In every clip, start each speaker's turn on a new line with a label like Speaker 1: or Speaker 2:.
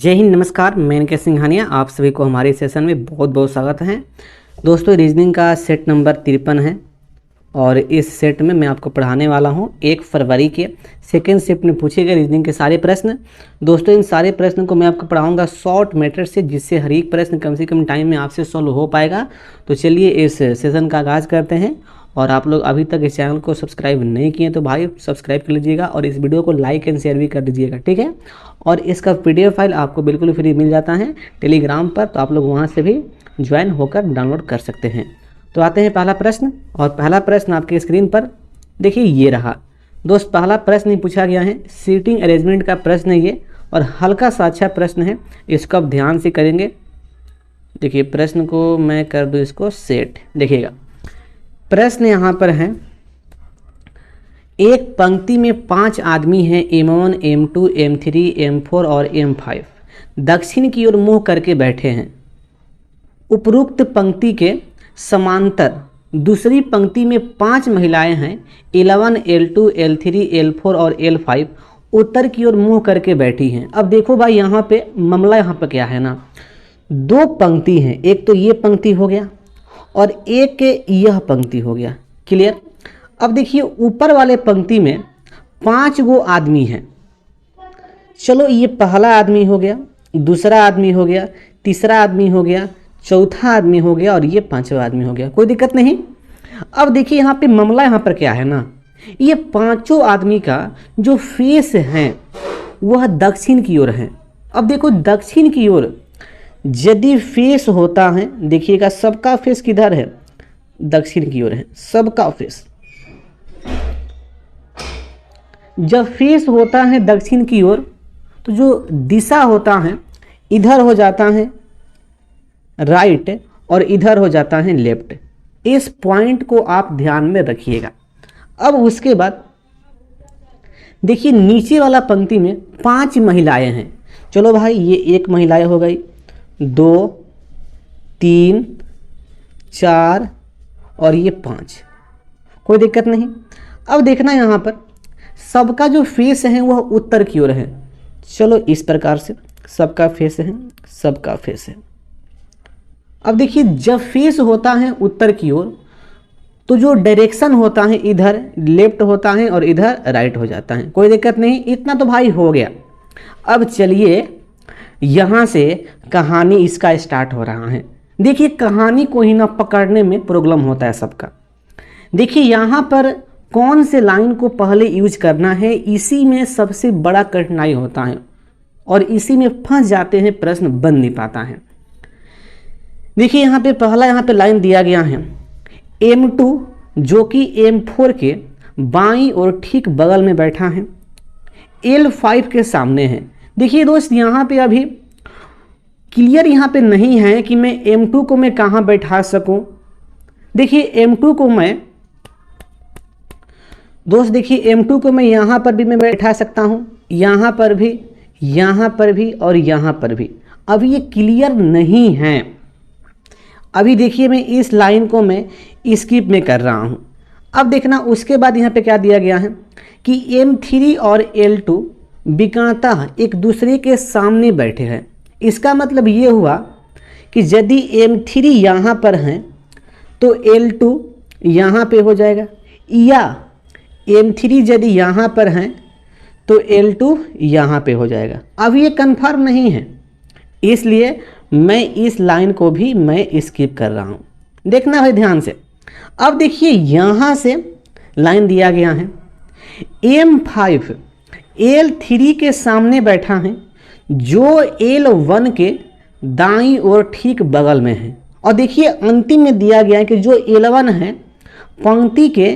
Speaker 1: जय हिंद, नमस्कार। मैं इनके सिंघानिया, आप सभी को हमारे सेशन में बहुत बहुत स्वागत है। दोस्तों, रीजनिंग का सेट नंबर 53 है और इस सेट में मैं आपको पढ़ाने वाला हूं 1 फरवरी के सेकेंड शिफ्ट में पूछे गए रीजनिंग के सारे प्रश्न। दोस्तों, इन सारे प्रश्न को मैं आपको पढ़ाऊंगा शॉर्ट मेथड से, जिससे हर एक प्रश्न कम से कम टाइम में आपसे सॉल्व हो पाएगा। तो चलिए इस सेशन का आगाज़ करते हैं। और आप लोग अभी तक इस चैनल को सब्सक्राइब नहीं किए तो भाई सब्सक्राइब कर लीजिएगा और इस वीडियो को लाइक एंड शेयर भी कर दीजिएगा, ठीक है। और इसका PDF फाइल आपको बिल्कुल फ्री मिल जाता है टेलीग्राम पर, तो आप लोग वहाँ से भी ज्वाइन होकर डाउनलोड कर सकते हैं। तो आते हैं पहला प्रश्न, और पहला प्रश्न आपके स्क्रीन पर देखिए ये रहा। दोस्त, पहला प्रश्न ही पूछा गया है, सीटिंग अरेंजमेंट का प्रश्न है ये, और हल्का सा अच्छा प्रश्न है, इसको आप ध्यान से करेंगे। देखिए प्रश्न को मैं कर दूँ इसको सेट। देखिएगा प्रश्न यहाँ पर है, एक पंक्ति में 5 आदमी हैं, M1, M2, M3, M4 और M5 दक्षिण की ओर मुंह करके बैठे हैं। उपरोक्त पंक्ति के समांतर दूसरी पंक्ति में 5 महिलाएं हैं, L1, L2, L3, L4 और L5 उत्तर की ओर मुंह करके बैठी हैं। अब देखो भाई, यहाँ पे मामला यहाँ पे क्या है ना, 2 पंक्ति हैं, एक तो ये पंक्ति हो गया और एक यह पंक्ति हो गया। क्लियर। अब देखिए ऊपर वाले पंक्ति में 5 गो आदमी हैं। चलो, ये पहला आदमी हो गया, दूसरा आदमी हो गया, तीसरा आदमी हो गया, चौथा आदमी हो गया और ये 5वां आदमी हो गया। कोई दिक्कत नहीं। अब देखिए यहाँ पे मामला यहाँ पर क्या है ना, ये 5 आदमी का जो फेस है वह दक्षिण की ओर है। अब देखो दक्षिण की ओर यदि फेस होता है, देखिएगा सबका फेस किधर है, दक्षिण की ओर है सबका फेस। जब फेस होता है दक्षिण की ओर तो जो दिशा होता है इधर हो जाता है राइट और इधर हो जाता है लेफ्ट। इस पॉइंट को आप ध्यान में रखिएगा। अब उसके बाद देखिए नीचे वाला पंक्ति में 5 महिलाएं हैं। चलो भाई, ये 1 महिलाएं हो गई, 2, 3, 4 और ये 5। कोई दिक्कत नहीं। अब देखना यहाँ पर सबका जो फेस है वह उत्तर की ओर है। चलो इस प्रकार से सबका फेस है, सबका फेस है। अब देखिए जब फेस होता है उत्तर की ओर तो जो डायरेक्शन होता है इधर लेफ्ट होता है और इधर राइट हो जाता है। कोई दिक्कत नहीं, इतना तो भाई हो गया। अब चलिए यहाँ से कहानी इसका स्टार्ट हो रहा है। देखिए कहानी को ही ना पकड़ने में प्रॉब्लम होता है सबका। देखिए यहाँ पर कौन से लाइन को पहले यूज करना है, इसी में सबसे बड़ा कठिनाई होता है और इसी में फंस जाते हैं, प्रश्न बन नहीं पाता है। देखिए यहाँ पे पहला यहाँ पे लाइन दिया गया है, M2 जो कि M4 के बाईं और ठीक बगल में बैठा है, L5 के सामने है। देखिए दोस्त, यहाँ पे अभी क्लियर यहाँ पे नहीं है कि मैं M2 को मैं कहाँ बैठा सकूँ। देखिए M2 को मैं दोस्त देखिए M2 को मैं यहाँ पर भी मैं बैठा सकता हूँ, यहाँ पर भी, यहाँ पर भी और यहाँ पर भी। अब ये क्लियर नहीं है। अभी देखिए मैं इस लाइन को मैं स्किप में कर रहा हूँ। अब देखना उसके बाद यहाँ पे क्या दिया गया है कि M3 और L2 विकर्णतः एक दूसरे के सामने बैठे हैं। इसका मतलब ये हुआ कि यदि M3 यहाँ पर हैं तो L2 यहाँ पे हो जाएगा, या M3 यदि यहाँ पर हैं तो L2 यहाँ पे हो जाएगा। अब ये कंफर्म नहीं है, इसलिए मैं इस लाइन को भी मैं स्किप कर रहा हूँ। देखना है ध्यान से। अब देखिए यहाँ से लाइन दिया गया है, M5 L3 के सामने बैठा है, जो L1 के दाईं ओर ठीक बगल में है। और देखिए अंतिम में दिया गया है कि जो L1 है पंक्ति के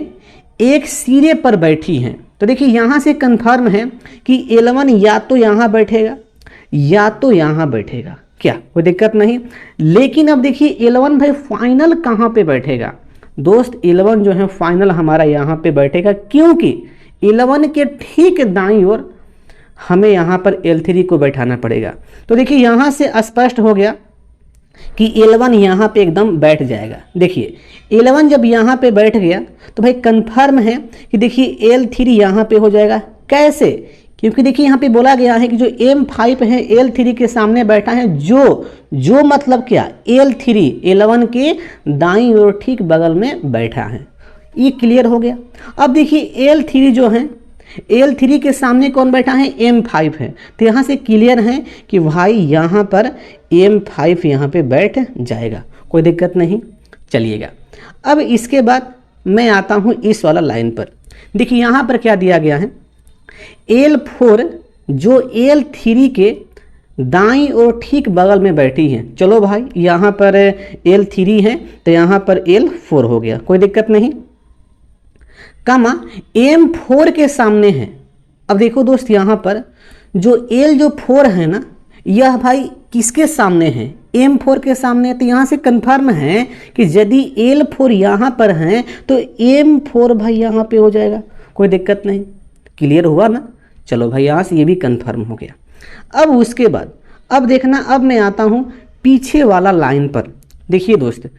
Speaker 1: एक सिरे पर बैठी हैं। तो देखिए यहाँ से कंफर्म है कि L1 या तो यहाँ बैठेगा या तो यहाँ बैठेगा। क्या कोई दिक्कत नहीं। लेकिन अब देखिए L1 भाई फाइनल कहाँ पे बैठेगा। दोस्त L1 जो है फाइनल हमारा यहाँ पे बैठेगा, क्योंकि L1 के ठीक दाईं ओर हमें यहाँ पर L3 को बैठाना पड़ेगा। तो देखिए यहाँ से स्पष्ट हो गया कि L1 यहाँ पे एकदम बैठ जाएगा। देखिए L1 जब यहाँ पे बैठ गया तो भाई कंफर्म है कि देखिए L3 यहाँ पे हो जाएगा। कैसे, क्योंकि देखिए यहाँ पे बोला गया है कि जो M5 है L3 के सामने बैठा है, जो मतलब क्या, L3 L1 के दाईं ओर ठीक बगल में बैठा है। ये क्लियर हो गया। अब देखिए L3 जो है, L3 के सामने कौन बैठा है, M5 है। तो यहाँ से क्लियर है कि भाई यहाँ पर M5 यहाँ पे बैठ जाएगा, कोई दिक्कत नहीं। चलिएगा, अब इसके बाद मैं आता हूँ इस वाला लाइन पर। देखिए यहाँ पर क्या दिया गया है, L4 जो L3 के दाईं ओर ठीक बगल में बैठी है। चलो भाई, यहाँ पर L3 है तो यहाँ पर L4 हो गया, कोई दिक्कत नहीं। कमा M4 के सामने है। अब देखो दोस्त, यहाँ पर जो L4 है ना, यह भाई किसके सामने है, M4 के सामने। तो यहाँ से कंफर्म है कि यदि L4 यहाँ पर है तो M4 भाई यहाँ पे हो जाएगा, कोई दिक्कत नहीं। क्लियर हुआ ना। चलो भाई, यहाँ से ये भी कंफर्म हो गया। अब उसके बाद अब देखना, अब मैं आता हूँ पीछे वाला लाइन पर। देखिए दोस्त,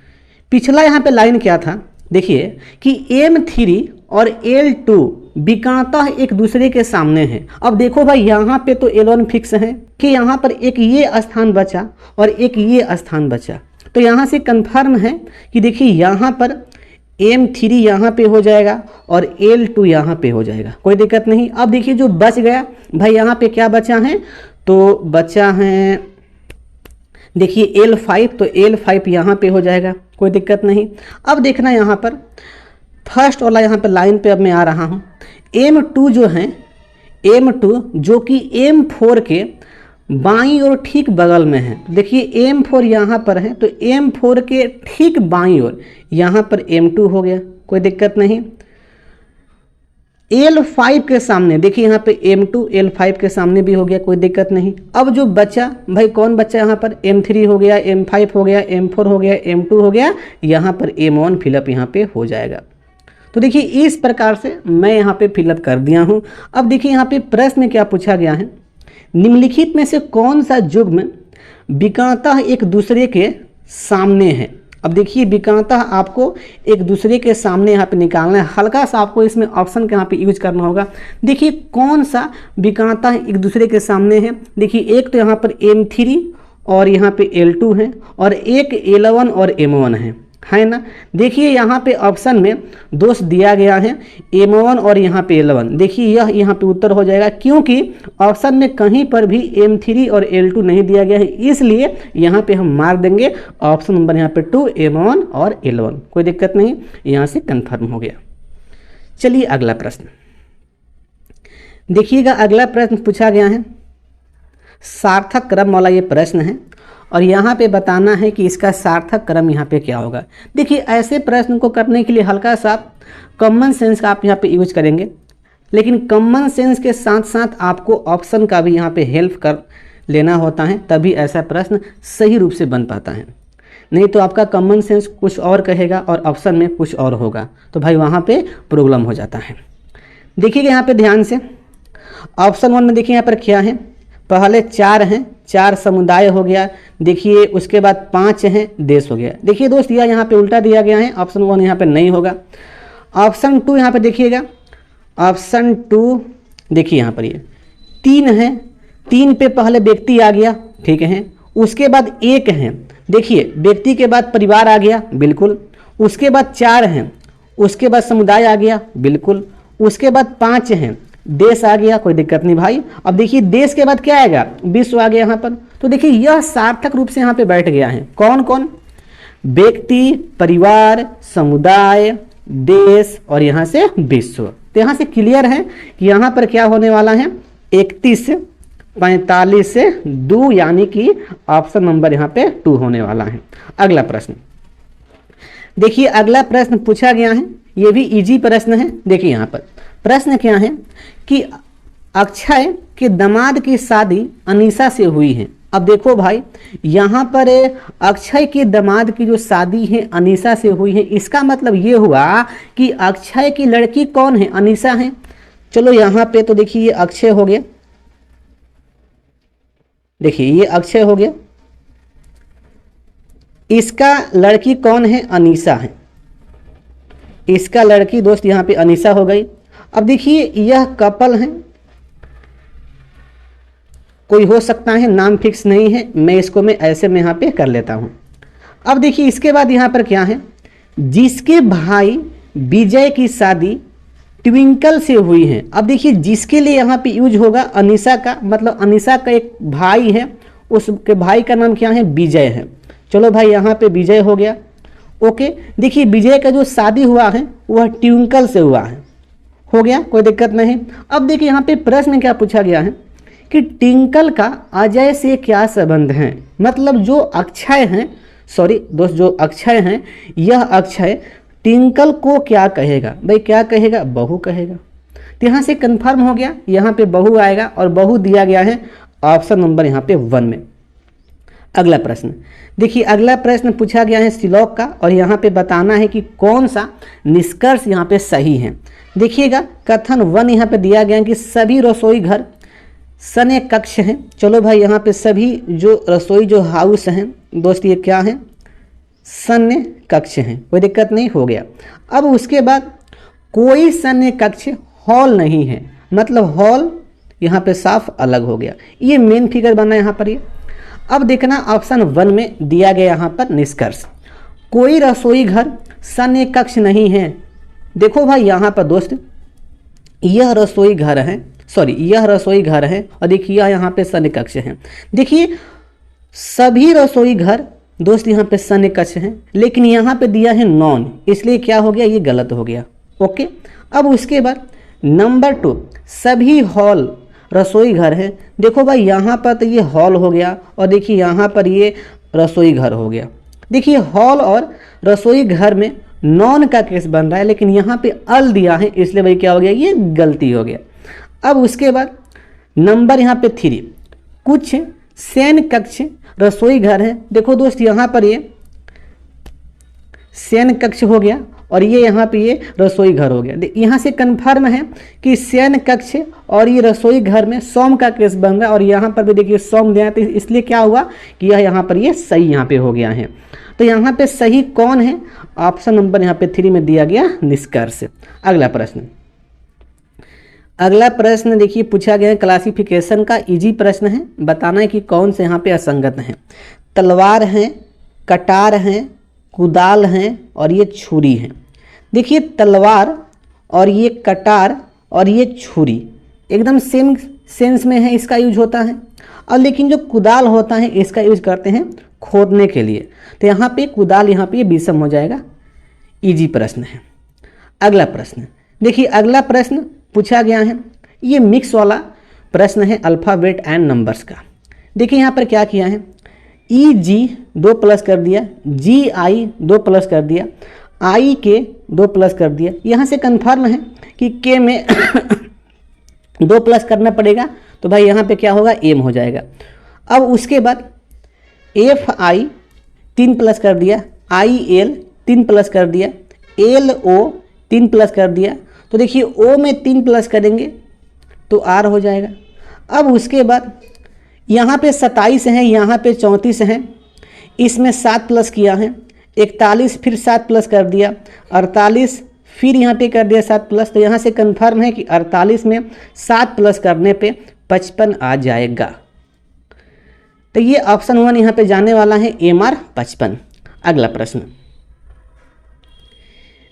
Speaker 1: पिछला यहाँ पे लाइन क्या था, देखिए कि M3 और L2 विकर्णता एक दूसरे के सामने हैं। अब देखो भाई, यहाँ पे तो L1 फिक्स है कि यहाँ पर एक ये स्थान बचा और एक ये स्थान बचा। तो यहाँ से कंफर्म है कि देखिए यहाँ पर M3 यहाँ पे हो जाएगा और L2 यहाँ पे हो जाएगा, कोई दिक्कत नहीं। अब देखिए जो बच गया भाई, यहाँ पे क्या बचा है, तो बचा है देखिए L5, तो L5 यहाँ पे हो जाएगा, कोई दिक्कत नहीं। अब देखना यहाँ पर फर्स्ट वाला यहाँ पे लाइन पे अब मैं आ रहा हूँ। M2 जो है, M2 जो कि M4 के बाईं ओर ठीक बगल में है। देखिए M4 यहाँ पर है, तो M4 के ठीक बाईं ओर यहाँ पर M2 हो गया, कोई दिक्कत नहीं। L5 के सामने देखिए यहाँ पे M2 L5 के सामने भी हो गया, कोई दिक्कत नहीं। अब जो बचा भाई, कौन बचा यहाँ पर, M3 हो गया, M5 हो गया, M4 हो गया, M2 हो गया, यहाँ पर M1 फिलअप यहाँ पे हो जाएगा। तो देखिए इस प्रकार से मैं यहाँ पे फिलअप कर दिया हूँ। अब देखिए यहाँ पे प्रश्न में क्या पूछा गया है, निम्नलिखित में से कौन सा युग्म विकर्णता एक दूसरे के सामने है। अब देखिए विकर्णता आपको एक दूसरे के सामने यहाँ पे निकालना है। हल्का सा आपको इसमें ऑप्शन के यहाँ पे यूज करना होगा। देखिए कौन सा विकर्णता एक दूसरे के सामने है। देखिए एक तो यहाँ पर M3 और यहाँ पे L2 है और एक L1 और M1 है ना। देखिए यहाँ पे ऑप्शन में दोष दिया गया है M1 और यहाँ पे L1। देखिए यह यहाँ पे उत्तर हो जाएगा, क्योंकि ऑप्शन में कहीं पर भी M3 और L2 नहीं दिया गया है, इसलिए यहाँ पे हम मार देंगे ऑप्शन नंबर यहाँ पे 2 M1 और L1, कोई दिक्कत नहीं, यहाँ से कंफर्म हो गया। चलिए अगला प्रश्न देखिएगा। अगला प्रश्न पूछा गया है, सार्थक क्रम वाला ये प्रश्न है और यहाँ पे बताना है कि इसका सार्थक क्रम यहाँ पे क्या होगा। देखिए ऐसे प्रश्न को करने के लिए हल्का सा कॉमन सेंस का आप यहाँ पे यूज करेंगे, लेकिन कॉमन सेंस के साथ साथ आपको ऑप्शन का भी यहाँ पे हेल्प कर लेना होता है, तभी ऐसा प्रश्न सही रूप से बन पाता है। नहीं तो आपका कॉमन सेंस कुछ और कहेगा और ऑप्शन में कुछ और होगा, तो भाई वहाँ पे प्रॉब्लम हो जाता है। देखिएगा यहाँ पे ध्यान से, ऑप्शन 1 में देखिए यहाँ पर क्या है, पहले 4 हैं, 4 समुदाय हो गया। देखिए उसके बाद 5 हैं, देश हो गया। देखिए दोस्त यह यहाँ पे उल्टा दिया गया है, ऑप्शन 1 यहाँ पे नहीं होगा। ऑप्शन 2 यहाँ पे देखिएगा, ऑप्शन 2 देखिए यहाँ पर ये 3 है, 3 पे पहले व्यक्ति आ गया, ठीक है, उसके बाद 1 है, देखिए व्यक्ति के बाद परिवार आ गया, बिल्कुल, उसके बाद 4 हैं, उसके बाद समुदाय आ गया, बिल्कुल, उसके बाद 5 हैं, देश आ गया, कोई दिक्कत नहीं भाई। अब देखिए देश के बाद क्या आएगा, विश्व आ गया यहाँ पर। तो देखिए यह सार्थक रूप से यहाँ पे बैठ गया है। कौन कौन, व्यक्ति, परिवार, समुदाय, देश और यहाँ से विश्व। तो यहाँ से क्लियर है कि यहाँ पर क्या होने वाला है, 31, 45 से 2, यानी कि ऑप्शन नंबर यहाँ पे 2 होने वाला है। अगला प्रश्न देखिए, अगला प्रश्न पूछा गया है, ये भी इजी प्रश्न है। देखिए यहाँ पर प्रश्न क्या है कि अक्षय के दामाद की शादी अनीसा से हुई है। अब देखो भाई, यहाँ पर अक्षय के दामाद की जो शादी है अनीसा से हुई है, इसका मतलब ये हुआ कि अक्षय की लड़की कौन है, अनीसा है। चलो यहाँ पे तो देखिए ये अक्षय हो गया, देखिए ये अक्षय हो गया, इसका लड़की कौन है, अनीसा है, इसका लड़की दोस्त यहाँ पे अनीसा हो गई। अब देखिए यह कपल है, कोई हो सकता है, नाम फिक्स नहीं है, मैं ऐसे में यहाँ पे कर लेता हूँ। अब देखिए इसके बाद यहाँ पर क्या है, जिसके भाई विजय की शादी ट्विंकल से हुई है। अब देखिए जिसके लिए यहाँ पे यूज होगा अनीशा का, मतलब अनीशा का एक भाई है, उसके भाई का नाम क्या है, विजय है। चलो भाई यहाँ पे विजय हो गया। ओके, देखिए विजय का जो शादी हुआ है वह ट्विंकल से हुआ है, हो गया, कोई दिक्कत नहीं। अब देखिए यहाँ पे प्रश्न क्या पूछा गया है कि ट्विंकल का अजय से क्या संबंध है। मतलब जो अक्षय हैं, सॉरी दोस्त, जो अक्षय हैं, यह अक्षय ट्विंकल को क्या कहेगा, भाई क्या कहेगा, बहू कहेगा। तो यहाँ से कंफर्म हो गया, यहाँ पे बहू आएगा और बहू दिया गया है ऑप्शन नंबर यहाँ पे 1 में। अगला प्रश्न देखिए, अगला प्रश्न पूछा गया है श्लोक का, और यहाँ पे बताना है कि कौन सा निष्कर्ष यहाँ पे सही है। देखिएगा कथन 1 यहाँ पे दिया गया है कि सभी रसोई घर सने कक्ष हैं। चलो भाई यहाँ पे सभी जो रसोई जो हाउस हैं दोस्त, ये क्या है, सन्य कक्ष हैं, कोई दिक्कत नहीं, हो गया। अब उसके बाद कोई सन्य कक्ष हॉल नहीं है, मतलब हॉल यहाँ पे साफ अलग हो गया, ये मेन फिगर बना यहाँ पर। ये अब देखना ऑप्शन 1 में दिया गया यहाँ पर निष्कर्ष, कोई रसोई घर सन्य कक्ष नहीं है। देखो भाई यहाँ पर दोस्त, यह रसोई घर है, सॉरी यह रसोई घर है, और देखिए यहाँ पे सन्य कक्ष है। देखिए सभी रसोई घर दोस्त यहाँ पे सन्य कक्ष हैं, लेकिन यहाँ पे दिया है नॉन, इसलिए क्या हो गया, ये गलत हो गया। ओके, अब उसके बाद नंबर 2 सभी हॉल रसोई घर है। देखो भाई यहाँ पर तो ये हॉल हो गया, और देखिए यहाँ पर ये रसोई घर हो गया। देखिए हॉल और रसोई घर में नॉन का केस बन रहा है, लेकिन यहाँ पे अल दिया है, इसलिए भाई क्या हो गया, ये गलती हो गया। अब उसके बाद नंबर यहाँ पे 3 कुछ शयन कक्ष रसोई घर है। देखो दोस्त यहाँ पर ये शयन कक्ष हो गया, और ये यहाँ पे ये रसोई घर हो गया। यहाँ से कंफर्म है कि शयन कक्ष और ये रसोई घर में सोम का केस बन रहा है, और यहाँ पर भी देखिए सोम दिया है, तो इसलिए क्या हुआ कि यह यहाँ पर ये सही यहाँ पे हो गया है। तो यहाँ पे सही कौन है, ऑप्शन नंबर यहाँ पे 3 में दिया गया निष्कर्ष। अगला प्रश्न, अगला प्रश्न देखिए पूछा गया है क्लासिफिकेशन का, इजी प्रश्न है, बताना है कि कौन से यहाँ पे असंगत हैं। तलवार हैं, कटार हैं, कुदाल हैं, और ये छुरी है। देखिए तलवार और ये कटार और ये छुरी एकदम सेम सेंस में है, इसका यूज होता है। और लेकिन जो कुदाल होता है इसका यूज करते हैं खोदने के लिए, तो यहाँ पे कुदाल यहाँ पे विषम हो जाएगा। इजी प्रश्न है। अगला प्रश्न देखिए, अगला प्रश्न पूछा गया है, ये मिक्स वाला प्रश्न है अल्फ़ाबेट एंड नंबर्स का। देखिए यहाँ पर क्या किया है, ई जी 2 प्लस कर दिया, जी आई 2 प्लस कर दिया, आई के 2 प्लस कर दिया। यहाँ से कंफर्म है कि के में 2 प्लस करना पड़ेगा, तो भाई यहाँ पे क्या होगा, एम हो जाएगा। अब उसके बाद एफ आई 3 प्लस कर दिया, आई एल 3 प्लस कर दिया, एल ओ 3 प्लस कर दिया। तो देखिए ओ में 3 प्लस करेंगे तो आर हो जाएगा। अब उसके बाद यहाँ पे 27 हैं, यहाँ पे 34 हैं, इसमें 7 प्लस किया है, 41 फिर 7 प्लस कर दिया, 48 फिर यहाँ पे कर दिया 7 प्लस। तो यहाँ से कंफर्म है कि 48 में 7 प्लस करने पे 55 आ जाएगा। तो ये ऑप्शन 1 यहाँ पे जाने वाला है, MR 55। अगला प्रश्न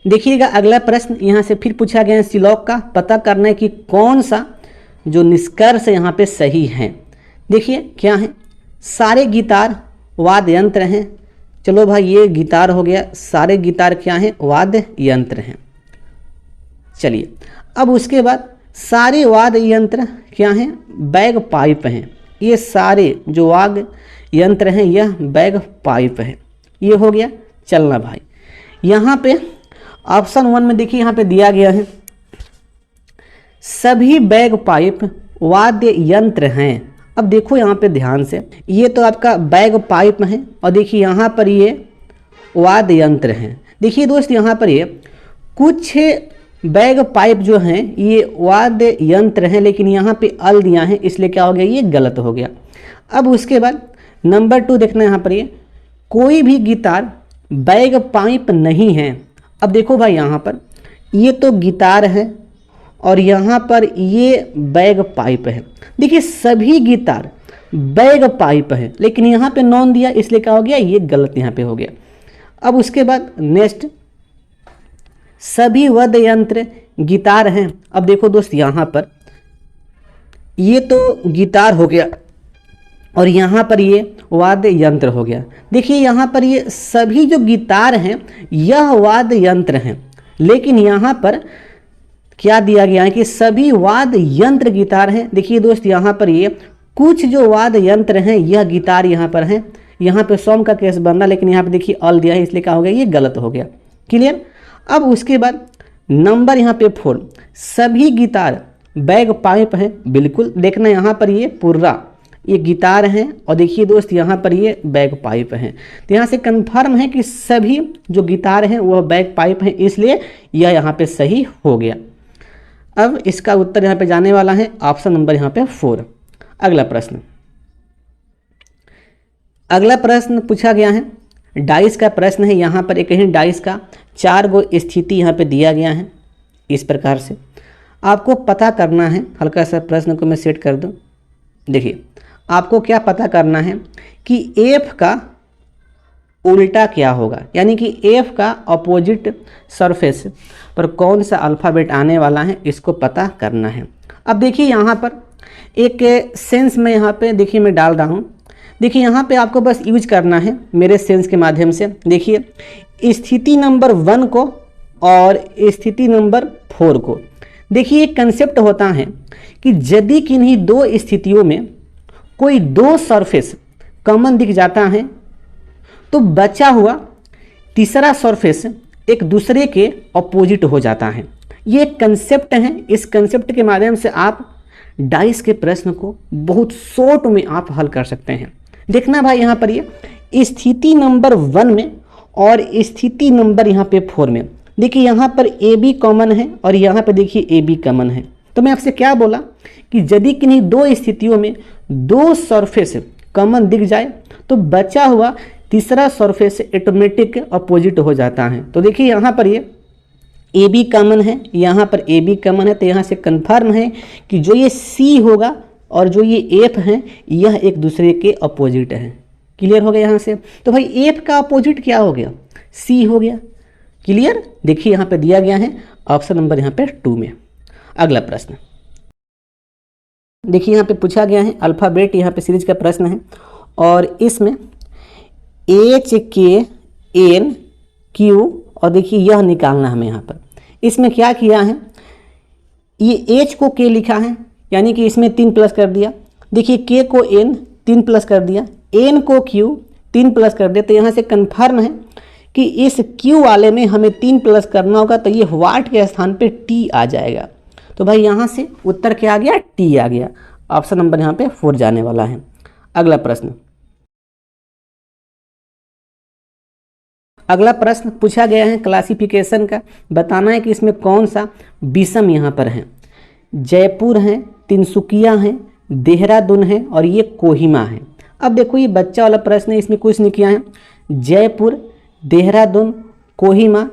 Speaker 1: देखिएगा, अगला प्रश्न यहाँ से फिर पूछा गया है श्लोक का, पता करना है कि कौन सा जो निष्कर्ष यहाँ पे सही है। देखिए क्या है, सारे गिटार वाद्य यंत्र हैं। चलो भाई ये गिटार हो गया, सारे गिटार क्या हैं, वाद्य यंत्र हैं। चलिए अब उसके बाद सारे वाद्य यंत्र क्या हैं, बैग पाइप हैं। ये सारे जो वाद्य यंत्र हैं यह बैग पाइप है, ये हो गया। चलना भाई यहाँ पे ऑप्शन 1 में देखिए यहाँ पे दिया गया है सभी बैग पाइप वाद्य यंत्र हैं। अब देखो यहाँ पे ध्यान से, ये तो आपका बैग पाइप है, और देखिए यहाँ पर ये वाद्य यंत्र हैं। देखिए दोस्त यहाँ पर ये कुछ बैग पाइप जो हैं ये वाद्य यंत्र हैं, लेकिन यहाँ पे अल दिया है, इसलिए क्या हो गया, ये गलत हो गया। अब उसके बाद नंबर 2 देखना यहाँ पर, ये कोई भी गिटार बैग पाइप नहीं है। अब देखो भाई यहाँ पर ये तो गिटार है और यहाँ पर ये बैग पाइप है। देखिए सभी गिटार बैग पाइप है, लेकिन यहाँ पे नॉन दिया इसलिए क्या हो गया, ये गलत यहाँ पे हो गया। अब उसके बाद नेक्स्ट, सभी वाद्य यंत्र गिटार हैं। अब देखो दोस्त यहाँ पर ये तो गिटार हो गया और यहाँ पर ये वाद्य यंत्र हो गया। देखिए यहाँ पर ये सभी जो गिटार हैं यह वाद्य यंत्र हैं, लेकिन यहाँ पर क्या दिया गया है कि सभी वाद्य यंत्र गिटार हैं। देखिए दोस्त यहाँ पर ये कुछ जो वाद्य यंत्र हैं यह गिटार यहाँ पर हैं, यहाँ पे सॉम का केस बन रहा, लेकिन यहाँ पे देखिए ऑल दिया है इसलिए क्या हो गया, ये गलत हो गया। क्लियर। अब उसके बाद नंबर यहाँ पे 4, सभी गिटार बैग पाइप हैं। बिल्कुल देखना यहाँ पर ये पूरा ये गिटार हैं और देखिए दोस्त यहाँ पर ये बैग पाइप हैं, तो यहाँ से कंफर्म है कि सभी जो गिटार हैं वह बैग पाइप हैं, इसलिए यह यहाँ पे सही हो गया। अब इसका उत्तर यहाँ पे जाने वाला है ऑप्शन नंबर यहाँ पे 4। अगला प्रश्न, अगला प्रश्न पूछा गया है डाइस का प्रश्न है। यहाँ पर एक ही डाइस का 4 गो स्थिति यहाँ पे दिया गया है। इस प्रकार से आपको पता करना है, हल्का सा प्रश्न को मैं सेट कर दूं। देखिए आपको क्या पता करना है कि एफ का उल्टा क्या होगा, यानी कि एफ का अपोजिट सरफेस पर कौन सा अल्फ़ाबेट आने वाला है, इसको पता करना है। अब देखिए यहाँ पर एक सेंस में यहाँ पे देखिए मैं डाल रहा हूँ। देखिए यहाँ पे आपको बस यूज करना है मेरे सेंस के माध्यम से। देखिए स्थिति नंबर 1 को और स्थिति नंबर 4 को, देखिए एक कंसेप्ट होता है कि यदि किन्हीं दो स्थितियों में कोई दो सरफेस कॉमन दिख जाता है तो बचा हुआ तीसरा सरफेस एक दूसरे के अपोजिट हो जाता है। ये एक कंसेप्ट है। इस कंसेप्ट के माध्यम से आप डाइस के प्रश्न को बहुत शॉर्ट में आप हल कर सकते हैं। देखना भाई यहाँ पर ये स्थिति नंबर 1 में और स्थिति नंबर यहाँ पे 4 में, देखिए यहाँ पर ए बी कॉमन है और यहाँ पे देखिए ए बी कॉमन है। तो मैं आपसे क्या बोला कि यदि किन्हीं दो स्थितियों में दो सरफेस कॉमन दिख जाए तो बचा हुआ तीसरा सरफेस ऑटोमेटिक अपोजिट हो जाता है। तो देखिए यहाँ पर ये ए बी कॉमन है, यहाँ पर ए बी कॉमन है, तो यहाँ से कंफर्म है कि जो ये सी होगा और जो ये एफ है यह एक दूसरे के अपोजिट है। क्लियर हो गया यहाँ से। तो भाई एफ का अपोजिट क्या हो गया, सी हो गया। क्लियर। देखिए यहाँ पे दिया गया है ऑप्शन नंबर यहाँ पे 2 में। अगला प्रश्न देखिए यहाँ पे पूछा गया है अल्फ़ाबेट यहाँ पे सीरीज का प्रश्न है और इसमें एच के एन क्यू और देखिए यह निकालना हमें। यहाँ पर इसमें क्या किया है, ये एच को के लिखा है यानी कि इसमें 3 प्लस कर दिया। देखिए के को एन 3 प्लस कर दिया, एन को क्यू 3 प्लस कर दिया। तो यहाँ से कंफर्म है कि इस क्यू वाले में हमें 3 प्लस करना होगा, तो ये वाट के स्थान पे टी आ जाएगा। तो भाई यहाँ से उत्तर क्या आ गया, टी आ गया। ऑप्शन नंबर यहाँ पे 4 जाने वाला है। अगला प्रश्न, अगला प्रश्न पूछा गया है क्लासिफिकेशन का। बताना है कि इसमें कौन सा विषम यहाँ पर है। जयपुर है, तिनसुकिया है, देहरादून है और ये कोहिमा है। अब देखो ये बच्चा वाला प्रश्न है, इसमें कुछ नहीं किया है। जयपुर, देहरादून, कोहिमा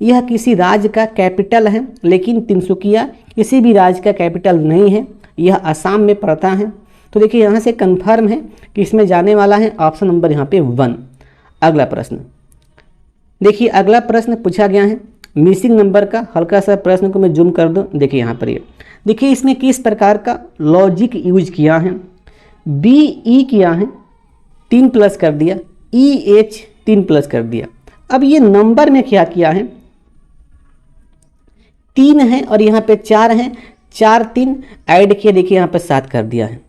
Speaker 1: यह किसी राज्य का कैपिटल है, लेकिन तिनसुकिया किसी भी राज्य का कैपिटल नहीं है, यह असम में पड़ता है। तो देखिए यहाँ से कंफर्म है कि इसमें जाने वाला है ऑप्शन नंबर यहाँ पे 1। अगला प्रश्न देखिए, अगला प्रश्न पूछा गया है मिसिंग नंबर का। हल्का सा प्रश्न को मैं जूम कर दूं। देखिए यहाँ पर ये देखिए इसमें किस प्रकार का लॉजिक यूज किया है। बी ई किया है, 3 प्लस कर दिया, ई एच 3 प्लस कर दिया। अब ये नंबर में क्या किया है, 3 है और यहाँ पे 4 है, 4 3 ऐड किया, देखिए यहाँ पे 7 कर दिया है।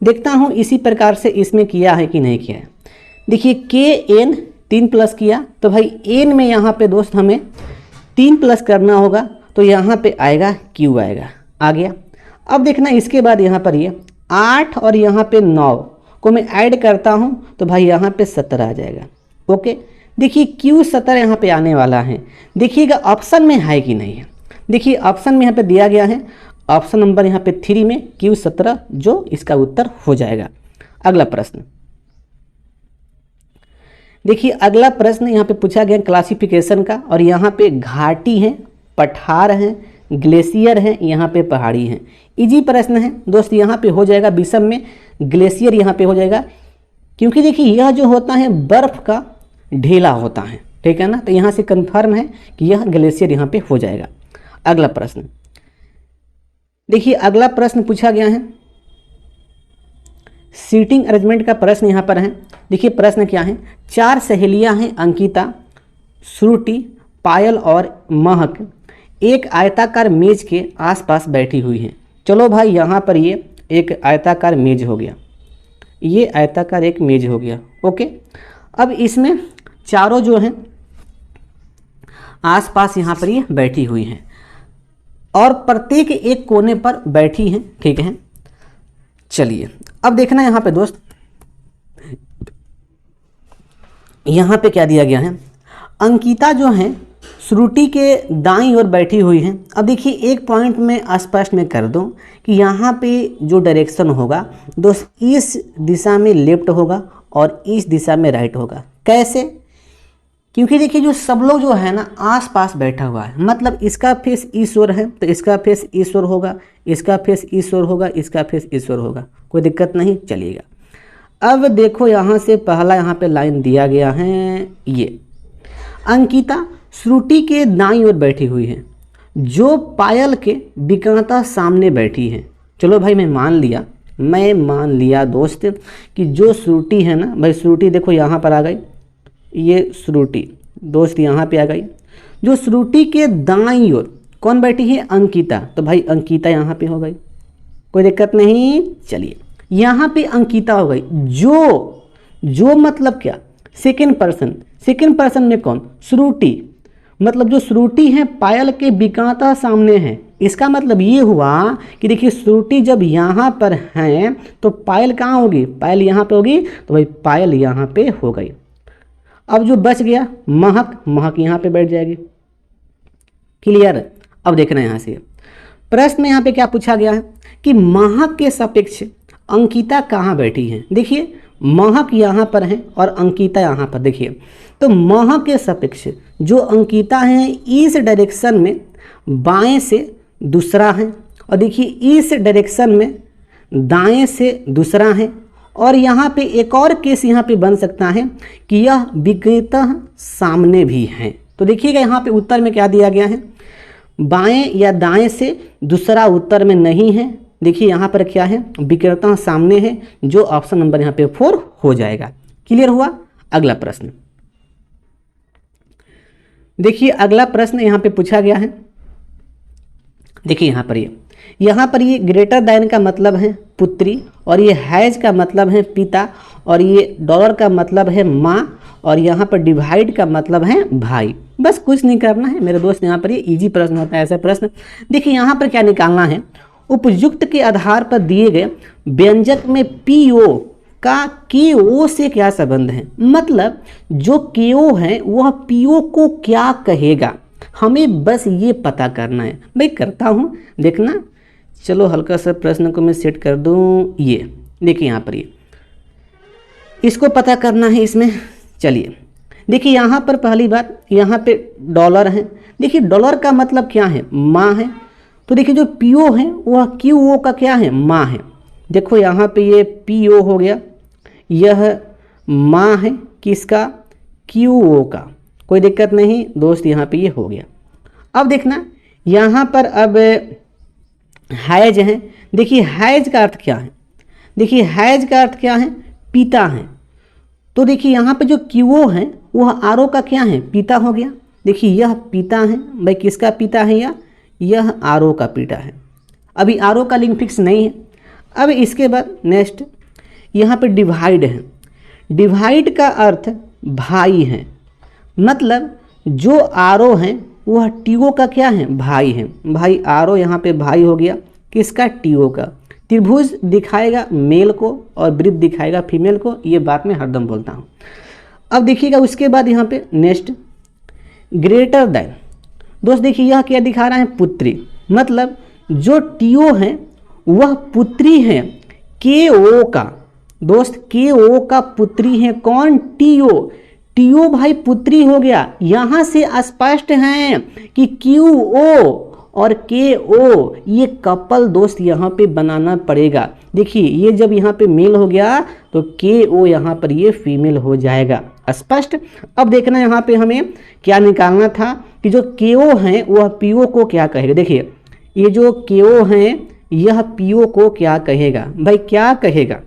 Speaker 1: देखता हूँ इसी प्रकार से इसमें किया है कि नहीं किया है। देखिए के एन 3 प्लस किया, तो भाई एन में यहाँ पे दोस्त हमें 3 प्लस करना होगा, तो यहाँ पे आएगा क्यू आएगा, आ गया। अब देखना इसके बाद यहाँ पर ये 8 और यहाँ पे 9 को मैं ऐड करता हूँ, तो भाई यहाँ पे 17 आ जाएगा। ओके, देखिए क्यू 17 यहाँ पे आने वाला है। देखिएगा ऑप्शन में है कि नहीं है। देखिए ऑप्शन में यहाँ पे दिया गया है ऑप्शन नंबर यहाँ पे 3 में क्यू 17, जो इसका उत्तर हो जाएगा। अगला प्रश्न देखिए, अगला प्रश्न यहाँ पे पूछा गया क्लासिफिकेशन का, और यहाँ पे घाटी है, पठार है, ग्लेशियर है, यहाँ पे पहाड़ी है। इजी प्रश्न है दोस्त, यहाँ पे हो जाएगा विषम में ग्लेशियर यहाँ पे हो जाएगा, क्योंकि देखिए यह जो होता है बर्फ का ढेला होता है, ठीक है ना। तो यहाँ से कंफर्म है कि यह ग्लेशियर यहाँ पे हो जाएगा। अगला प्रश्न देखिए, अगला प्रश्न पूछा गया है सीटिंग अरेंजमेंट का प्रश्न यहाँ पर है। देखिए प्रश्न क्या है, 4 सहेलियाँ हैं अंकिता, श्रुति, पायल और महक एक आयताकार मेज के आसपास बैठी हुई हैं। चलो भाई यहाँ पर ये एक आयताकार मेज हो गया, ये आयताकार एक मेज हो गया, ओके। अब इसमें चारों जो हैं आसपास यहाँ पर ये बैठी हुई हैं और प्रत्येक एक कोने पर बैठी हैं, ठीक है। चलिए अब देखना यहाँ पे दोस्त, यहाँ पे क्या दिया गया है, अंकिता जो है श्रुति के दाईं ओर बैठी हुई हैं। अब देखिए एक पॉइंट में स्पष्ट में कर दूं कि यहाँ पे जो डायरेक्शन होगा दोस्त, इस दिशा में लेफ्ट होगा और इस दिशा में राइट होगा। कैसे? क्योंकि देखिए जो सब लोग जो है ना आसपास बैठा हुआ है, मतलब इसका फेस इस ओर है तो इसका फेस इस ओर होगा, इसका फेस इस ओर होगा, इसका फेस इस ओर होगा, कोई दिक्कत नहीं, चलिएगा। अब देखो यहाँ से पहला यहाँ पे लाइन दिया गया है, ये अंकिता श्रुति के दाईं ओर बैठी हुई है, जो पायल के विक्रेता सामने बैठी है। चलो भाई मैं मान लिया दोस्त कि जो श्रुति है ना भाई, श्रुति देखो यहाँ पर आ गई, ये श्रुति दोस्त यहाँ पे आ गई। जो श्रुति के दाईं ओर कौन बैठी है, अंकिता, तो भाई अंकिता यहाँ पे हो गई, कोई दिक्कत नहीं। चलिए यहाँ पे अंकिता हो गई, जो मतलब क्या, सेकेंड पर्सन में कौन, श्रुति, मतलब जो श्रुति है पायल के विक्रेता सामने है। इसका मतलब ये हुआ कि देखिए श्रुति जब यहाँ पर है तो पायल कहाँ होगी, पायल यहाँ पे होगी, तो भाई पायल यहाँ पे हो गई। अब जो बच गया महक यहाँ पे बैठ जाएगी, क्लियर। अब देखना यहाँ से प्रश्न में यहाँ पे क्या पूछा गया है कि महक के सापेक्ष अंकिता कहाँ बैठी है। देखिए महक यहाँ पर है और अंकिता यहाँ पर, देखिए तो महक के सापेक्ष जो अंकिता है इस डायरेक्शन में बाएं से दूसरा है, और देखिए इस डायरेक्शन में दाएं से दूसरा है। और यहाँ पे एक और केस यहाँ पे बन सकता है कि यह विक्रेता सामने भी हैं। तो देखिएगा यहाँ पे उत्तर में क्या दिया गया है, बाएं या दाएं से दूसरा उत्तर में नहीं है। देखिए यहाँ पर क्या है, विक्रेता सामने है, जो ऑप्शन नंबर यहाँ पे 4 हो जाएगा। क्लियर हुआ। अगला प्रश्न देखिए, अगला प्रश्न यहाँ पे पूछा गया है। देखिए यहाँ पर ये ग्रेटर दैन का मतलब है पुत्री, और ये हैज का मतलब है पिता, और ये डॉलर का मतलब है माँ, और यहाँ पर डिवाइड का मतलब है भाई। बस कुछ नहीं करना है मेरे दोस्त, यहाँ पर ये इजी प्रश्न होता है ऐसा प्रश्न। देखिए यहाँ पर क्या निकालना है, उपयुक्त के आधार पर दिए गए व्यंजक में पीओ का केओ से क्या संबंध है। मतलब जो केओ है वह पीओ को क्या कहेगा, हमें बस ये पता करना है। भाई करता हूँ, देखना। चलो हल्का सा प्रश्न को मैं सेट कर दूँ। ये देखिए यहाँ पर ये इसको पता करना है इसमें। चलिए देखिए यहाँ पर पहली बात, यहाँ पे डॉलर है। देखिए डॉलर का मतलब क्या है, माँ है। तो देखिए जो पीओ है वह क्यूओ का क्या है, माँ है। देखो यहाँ पे ये पीओ हो गया, यह माँ है किसका, क्यूओ का, कोई दिक्कत नहीं दोस्त, यहाँ पे ये हो गया। अब देखना यहाँ पर अब हैज है। देखिए हैज का अर्थ क्या है, देखिए हैज का अर्थ क्या है, पिता है। तो देखिए यहाँ पे जो क्यूओ है वह आरो का क्या है, पिता हो गया। देखिए यह पिता है, भाई किसका पिता है, यह आरो का पिता है। अभी आरो का लिंक फिक्स नहीं है। अब इसके बाद नेक्स्ट यहाँ पे डिवाइड है। डिवाइड का अर्थ भाई है, मतलब जो आरो है वह टीओ का क्या है, भाई है। भाई आरो यहाँ पे भाई हो गया किसका, टीओ का। त्रिभुज दिखाएगा मेल को और वृत्त दिखाएगा फीमेल को, ये बात मैं हरदम बोलता हूँ। अब देखिएगा उसके बाद यहाँ पे नेक्स्ट ग्रेटर दैन। दोस्त देखिए यह क्या दिखा रहा है, पुत्री, मतलब जो टीओ है वह पुत्री है केओ का। दोस्त केओ का पुत्री है कौन, टीओ। टीओ भाई पुत्री हो गया। यहाँ से स्पष्ट है कि क्यूओ और KO, ये कपल दोस्त यहाँ पे बनाना पड़ेगा। देखिए ये जब यहाँ पे मेल हो गया तो KO यहाँ पर ये फीमेल हो जाएगा। स्पष्ट। अब देखना यहाँ पे हमें क्या निकालना था कि जो KO है वह PO को क्या कहेगा। देखिए ये जो KO है यह PO को क्या कहेगा भाई, क्या कहेगा,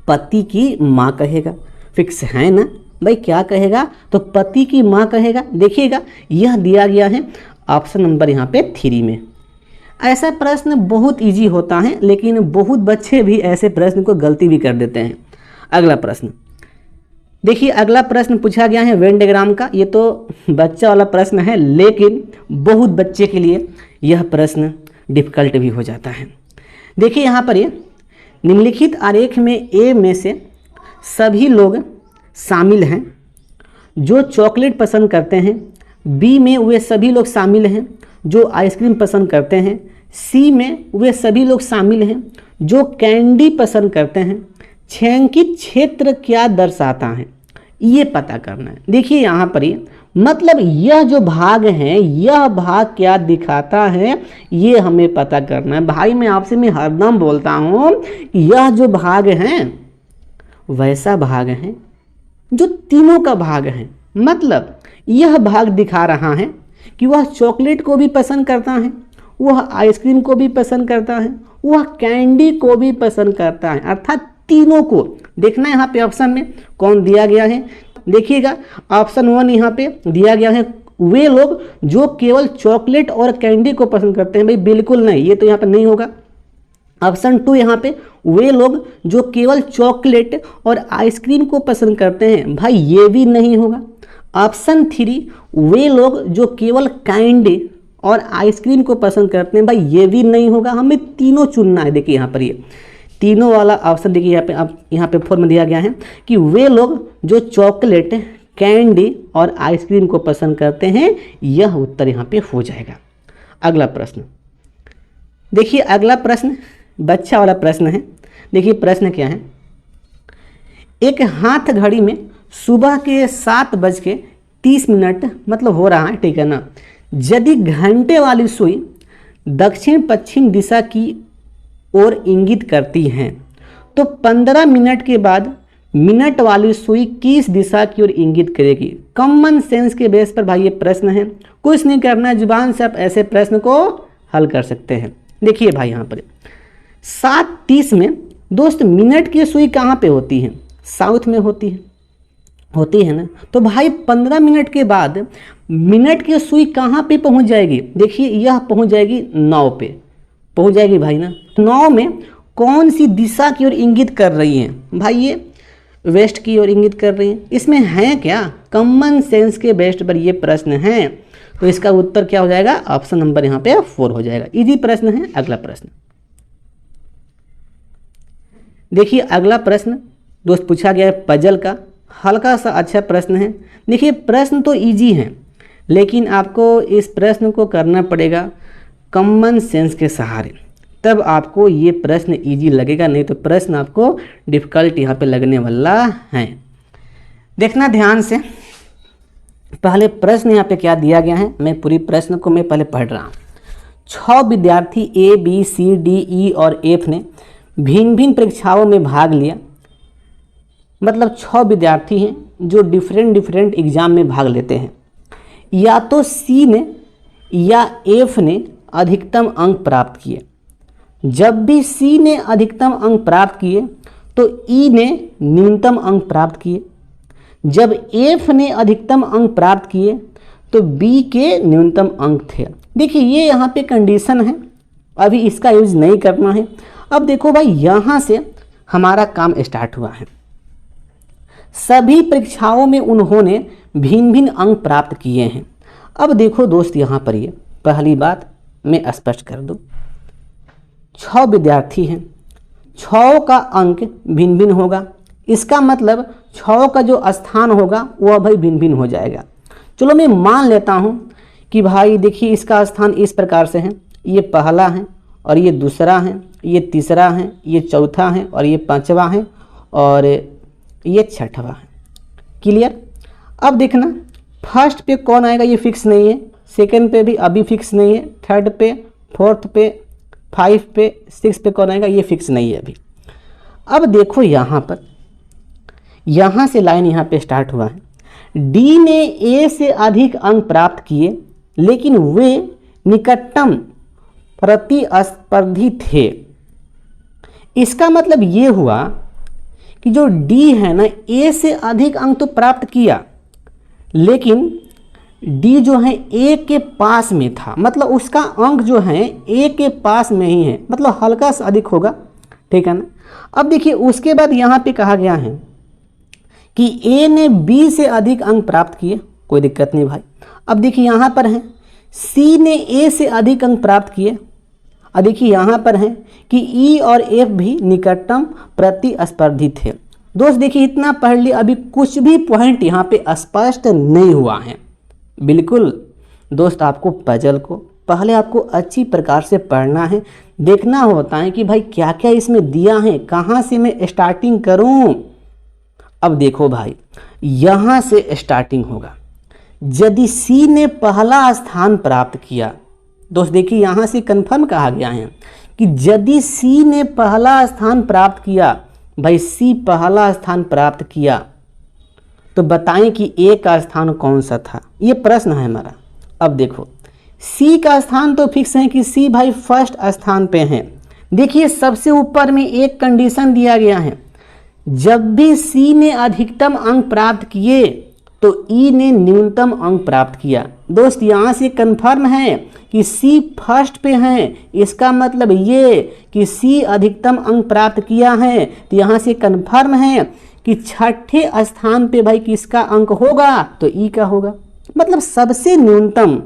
Speaker 1: पति की माँ कहेगा। फिक्स है ना भाई, क्या कहेगा तो पति की माँ कहेगा। देखिएगा यह दिया गया है ऑप्शन नंबर यहाँ पे 3 में। ऐसा प्रश्न बहुत इजी होता है लेकिन बहुत बच्चे भी ऐसे प्रश्न को गलती भी कर देते हैं। अगला प्रश्न देखिए, अगला प्रश्न पूछा गया है वेन डायग्राम का। ये तो बच्चा वाला प्रश्न है लेकिन बहुत बच्चे के लिए यह प्रश्न डिफिकल्ट भी हो जाता है। देखिए यहाँ पर ये निम्नलिखित आरेख में A में से सभी लोग शामिल हैं जो चॉकलेट पसंद करते हैं, B में वे सभी लोग शामिल हैं जो आइसक्रीम पसंद करते हैं, C में वे सभी लोग शामिल हैं जो कैंडी पसंद करते हैं। छायांकित क्षेत्र क्या दर्शाता है, ये पता करना है। देखिए यहाँ पर ये मतलब यह जो भाग है यह भाग क्या दिखाता है ये हमें पता करना है। भाई मैं आपसे मैं हरदम बोलता हूँ यह जो भाग है वैसा भाग है जो तीनों का भाग है। मतलब यह भाग दिखा रहा है कि वह चॉकलेट को भी पसंद करता है, वह आइसक्रीम को भी पसंद करता है, वह कैंडी को भी पसंद करता है, अर्थात तीनों को। देखना यहाँ पे ऑप्शन में कौन दिया गया है। देखिएगा ऑप्शन 1 यहाँ पे दिया गया है वे लोग जो केवल चॉकलेट और कैंडी को पसंद करते हैं। भाई बिल्कुल नहीं, ये तो यहाँ पे नहीं होगा। ऑप्शन 2 यहाँ पे वे लोग जो केवल चॉकलेट और आइसक्रीम को पसंद करते हैं, भाई ये भी नहीं होगा। ऑप्शन 3 वे लोग जो केवल कैंडी और आइसक्रीम को पसंद करते हैं, भाई ये भी नहीं होगा। हमें तीनों चुनना है। देखिए यहाँ पर ये तीनों वाला ऑप्शन देखिए यहाँ पे, अब यहाँ पे फॉर्म में दिया गया है कि वे लोग जो चॉकलेट कैंडी और आइसक्रीम को पसंद करते हैं, यह उत्तर यहाँ पे हो जाएगा। अगला प्रश्न देखिए, अगला प्रश्न बच्चा वाला प्रश्न है। देखिए प्रश्न क्या है, एक हाथ घड़ी में सुबह के 7:30 मतलब हो रहा है, ठीक है ना। यदि घंटे वाली सुई दक्षिण पश्चिम दिशा की ओर इंगित करती हैं तो 15 मिनट के बाद मिनट वाली सुई किस दिशा की ओर इंगित करेगी। कॉमन सेंस के बेस पर भाई ये प्रश्न है, कुछ नहीं करना है, जुबान से आप ऐसे प्रश्न को हल कर सकते हैं। देखिए भाई यहाँ पर 7:30 में दोस्त मिनट की सुई कहाँ पे होती है, साउथ में होती है ना। तो भाई 15 मिनट के बाद मिनट की सुई कहाँ पे पहुँच जाएगी। देखिए यह पहुँच जाएगी 9 पे पहुँच जाएगी भाई ना। 9 में कौन सी दिशा की ओर इंगित कर रही हैं, भाई ये वेस्ट की ओर इंगित कर रही हैं। इसमें है क्या, कॉमन सेंस के बेस्ट पर ये प्रश्न है, तो इसका उत्तर क्या हो जाएगा, ऑप्शन नंबर यहाँ पे 4 हो जाएगा। इजी प्रश्न है। अगला प्रश्न देखिए, अगला प्रश्न दोस्त पूछा गया है पजल का, हल्का सा अच्छा प्रश्न है। देखिए प्रश्न तो इजी है लेकिन आपको इस प्रश्न को करना पड़ेगा कॉमन सेंस के सहारे, तब आपको ये प्रश्न इजी लगेगा, नहीं तो प्रश्न आपको डिफ़िकल्ट यहाँ पे लगने वाला है। देखना ध्यान से, पहले प्रश्न यहाँ पे क्या दिया गया है, मैं पूरी प्रश्न को मैं पहले पढ़ रहा हूँ। 6 विद्यार्थी A, B, C, D, E और F ने भिन्न भिन्न परीक्षाओं में भाग लिया। मतलब 6 विद्यार्थी हैं जो डिफरेंट एग्जाम में भाग लेते हैं। या तो C ने या F ने अधिकतम अंक प्राप्त किए। जब भी C ने अधिकतम अंक प्राप्त किए तो E ने न्यूनतम अंक प्राप्त किए। जब F ने अधिकतम अंक प्राप्त किए तो B के न्यूनतम अंक थे। देखिए ये यहाँ पे कंडीशन है, अभी इसका यूज नहीं करना है। अब देखो भाई यहाँ से हमारा काम स्टार्ट हुआ है। सभी परीक्षाओं में उन्होंने भिन्न भिन्न अंक प्राप्त किए हैं। अब देखो दोस्त यहाँ पर ये पहली बात मैं स्पष्ट कर दूँ, 6 विद्यार्थी हैं, 6 का अंक भिन्न भिन्न होगा। इसका मतलब 6 का जो स्थान होगा वह भाई भिन्न भिन्न हो जाएगा। चलो मैं मान लेता हूँ कि भाई देखिए इसका स्थान इस प्रकार से है, ये पहला है और ये दूसरा है, ये तीसरा है, ये चौथा है और ये पांचवा है और ये छठवा है। क्लियर। अब देखना फर्स्ट पे कौन आएगा ये फिक्स नहीं है, सेकंड पे भी अभी फिक्स नहीं है, थर्ड पे, फोर्थ पे, 5 पे, 6 पे कौन आएगा ये फिक्स नहीं है अभी। अब देखो यहाँ पर, यहाँ से लाइन यहाँ पे स्टार्ट हुआ है, डी ने ए से अधिक अंक प्राप्त किए लेकिन वे निकटतम प्रतिस्पर्धी थे। इसका मतलब ये हुआ कि जो डी है ना, ए से अधिक अंक तो प्राप्त किया लेकिन डी जो है ए के पास में था, मतलब उसका अंक जो है ए के पास में ही है, मतलब हल्का सा अधिक होगा, ठीक है ना। अब देखिए उसके बाद यहाँ पे कहा गया है कि ए ने बी से अधिक अंक प्राप्त किए, कोई दिक्कत नहीं भाई। अब देखिए यहाँ पर है सी ने ए से अधिक अंक प्राप्त किए, और देखिए यहाँ पर है कि ई और एफ भी निकटतम प्रतिस्पर्धी थे। दोस्त देखिए इतना पढ़ लिया, अभी कुछ भी पॉइंट यहाँ पे स्पष्ट नहीं हुआ है। बिल्कुल दोस्त आपको पजल को पहले आपको अच्छी प्रकार से पढ़ना है, देखना होता है कि भाई क्या क्या इसमें दिया है, कहाँ से मैं स्टार्टिंग करूँ। अब देखो भाई यहाँ से स्टार्टिंग होगा। यदि सी ने पहला स्थान प्राप्त किया, दोस्त देखिए यहाँ से कंफर्म कहा गया है कि यदि सी ने पहला स्थान प्राप्त किया, भाई सी पहला स्थान प्राप्त किया, तो बताएं कि ए का स्थान कौन सा था, ये प्रश्न है हमारा। अब देखो सी का स्थान तो फिक्स है कि सी भाई फर्स्ट स्थान पे है। देखिए सबसे ऊपर में एक कंडीशन दिया गया है, जब भी सी ने अधिकतम अंक प्राप्त किए तो ई ने न्यूनतम अंक प्राप्त किया। दोस्त यहाँ से कंफर्म है कि सी फर्स्ट पे है, इसका मतलब ये कि सी अधिकतम अंक प्राप्त किया है, तो यहाँ से कंफर्म है कि छठे स्थान पे भाई किसका अंक होगा, तो ई का होगा, मतलब सबसे न्यूनतम।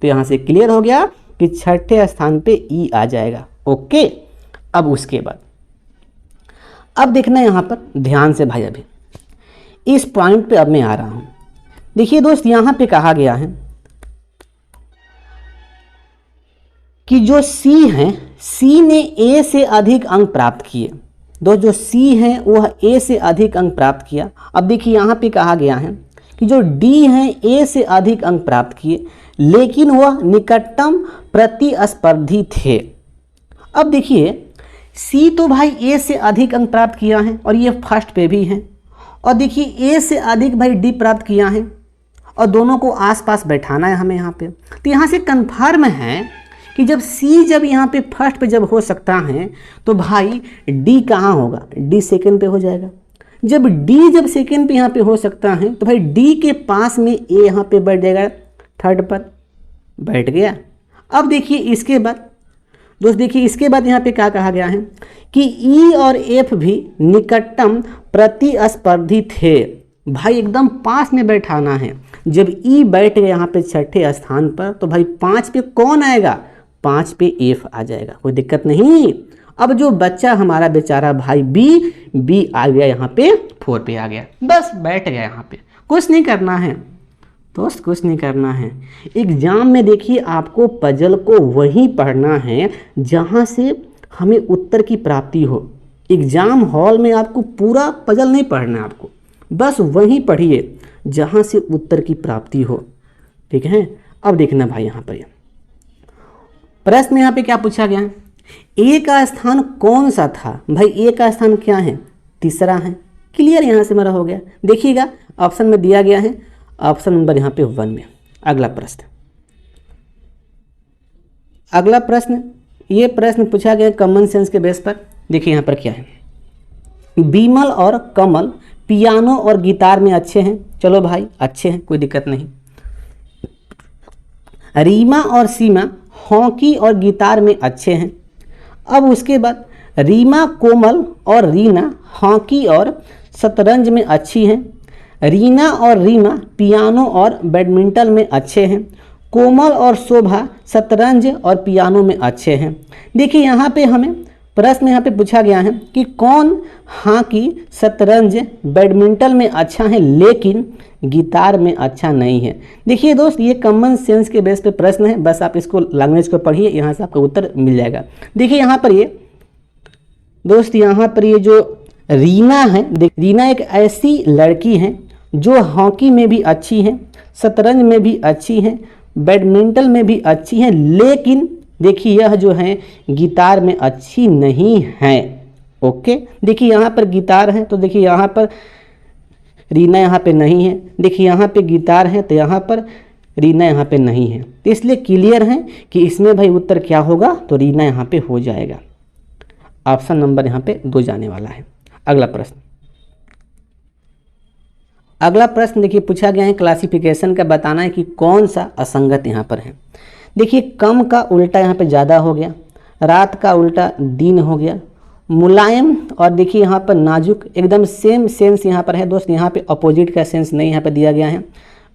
Speaker 1: तो यहाँ से क्लियर हो गया कि छठे स्थान पे ई आ जाएगा। ओके, अब उसके बाद अब देखना यहाँ पर ध्यान से भाई, अभी इस पॉइंट पे अब मैं आ रहा हूँ। देखिए दोस्त यहाँ पे कहा गया है कि जो सी है, सी ने ए से अधिक अंक प्राप्त किए। दोस्त जो सी है वह ए से अधिक अंक प्राप्त किया। अब देखिए यहाँ पे कहा गया है कि जो डी है ए से अधिक अंक प्राप्त किए लेकिन वह निकटतम प्रतिस्पर्धी थे। अब देखिए सी तो भाई ए से अधिक अंक प्राप्त किया है और ये फर्स्ट पे भी है, और देखिए ए से अधिक भाई डी प्राप्त किया है, और दोनों को आसपास बैठाना है हमें यहाँ पे। तो यहाँ से कंफर्म है कि जब सी जब यहाँ पे फर्स्ट पे जब हो सकता है तो भाई डी कहाँ होगा, डी सेकंड पे हो जाएगा। जब डी जब सेकंड पे यहाँ पे हो सकता है तो भाई डी के पास में ए यहाँ पे बैठ जाएगा, थर्ड पर बैठ गया। अब देखिए इसके बाद दोस्त, देखिए इसके बाद यहाँ पे क्या कहा गया है कि ई और एफ भी निकटतम प्रतिस्पर्धी थे। भाई एकदम पास में बैठाना है। जब ई बैठ गया यहाँ पे छठे स्थान पर तो भाई 5 पे कौन आएगा, 5 पे एफ आ जाएगा, कोई दिक्कत नहीं। अब जो बच्चा हमारा बेचारा भाई बी आ गया यहाँ पे 4 पे आ गया, बस बैठ गया यहाँ पे, कुछ नहीं करना है दोस्त, कुछ नहीं करना है। एग्जाम में देखिए आपको पजल को वहीं पढ़ना है जहाँ से हमें उत्तर की प्राप्ति हो। एग्जाम हॉल में आपको पूरा पजल नहीं पढ़ना है, आपको बस वहीं पढ़िए जहाँ से उत्तर की प्राप्ति हो, ठीक है। अब देखना भाई यहाँ पर प्रश्न यहाँ पे क्या पूछा गया है, ए का स्थान कौन सा था। भाई ए का स्थान क्या है, तीसरा है। क्लियर, यहाँ से मेरा हो गया। देखिएगा ऑप्शन में दिया गया है, ऑप्शन नंबर यहाँ पे 1 में। अगला प्रश्न, अगला प्रश्न, ये प्रश्न पूछा गया कॉमन सेंस के बेस पर। देखिए यहाँ पर क्या है, बीमल और कमल पियानो और गिटार में अच्छे हैं। चलो भाई अच्छे हैं, कोई दिक्कत नहीं। रीमा और सीमा हॉकी और गिटार में अच्छे हैं। अब उसके बाद रीमा, कोमल और रीना हॉकी और शतरंज में अच्छी हैं। रीना और रीमा पियानो और बैडमिंटन में अच्छे हैं। कोमल और शोभा शतरंज और पियानो में अच्छे हैं। देखिए यहाँ पे हमें प्रश्न यहाँ पे पूछा गया है कि कौन हॉकी, शतरंज, बैडमिंटन में अच्छा है लेकिन गिटार में अच्छा नहीं है। देखिए दोस्त ये कॉमन सेंस के बेस पे प्रश्न है, बस आप इसको लैंग्वेज को पढ़िए, यहाँ से आपका उत्तर मिल जाएगा। देखिए यहाँ पर ये दोस्त, यहाँ पर ये जो रीना है, रीना एक ऐसी लड़की है जो हॉकी में भी अच्छी है, शतरंज में भी अच्छी है, बैडमिंटन में भी अच्छी हैं, लेकिन देखिए यह जो है गिटार में अच्छी नहीं है। ओके, देखिए यहाँ पर गिटार है तो देखिए यहाँ पर रीना यहाँ पे नहीं है, देखिए यहाँ पे गिटार है तो यहाँ पर रीना यहाँ पे नहीं है, तो इसलिए क्लियर है कि इसमें भाई उत्तर क्या होगा, तो रीना यहाँ पे हो जाएगा। ऑप्शन नंबर यहाँ पे 2 जाने वाला है। अगला प्रश्न, अगला प्रश्न देखिए पूछा गया है क्लासिफिकेशन का, बताना है कि कौन सा असंगत यहाँ पर है। देखिए कम का उल्टा यहाँ पे ज़्यादा हो गया, रात का उल्टा दिन हो गया, मुलायम और देखिए यहाँ पर नाजुक एकदम सेम सेंस यहाँ पर है दोस्त, यहाँ पे अपोजिट का सेंस नहीं यहाँ पे दिया गया है।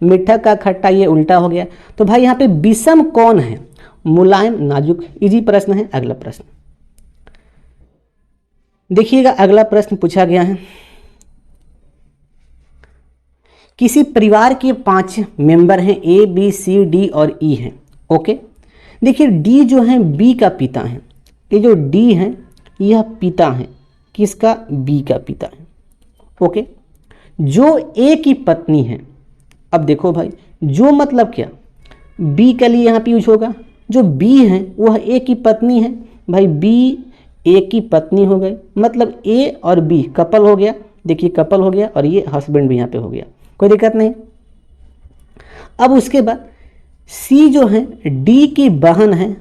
Speaker 1: मीठा का खट्टा ये उल्टा हो गया, तो भाई यहाँ पे विषम कौन है, मुलायम नाजुक। इजी प्रश्न है। अगला प्रश्न देखिएगा, अगला प्रश्न पूछा गया है किसी परिवार के 5 मेंबर हैं, ए बी सी डी और ई हैं। ओके, देखिए डी जो है बी का पिता है, ये जो डी है यह पिता है किसका, बी का पिता है। ओके, जो ए की पत्नी है, अब देखो भाई जो मतलब क्या, बी के लिए यहाँ पे यूज होगा, जो बी है वह ए की पत्नी है, भाई बी ए की पत्नी हो गई, मतलब ए और बी कपल हो गया, देखिए कपल हो गया और ये हस्बैंड भी यहाँ पे हो गया, कोई दिक्कत नहीं। अब उसके बाद सी जो है डी की बहन है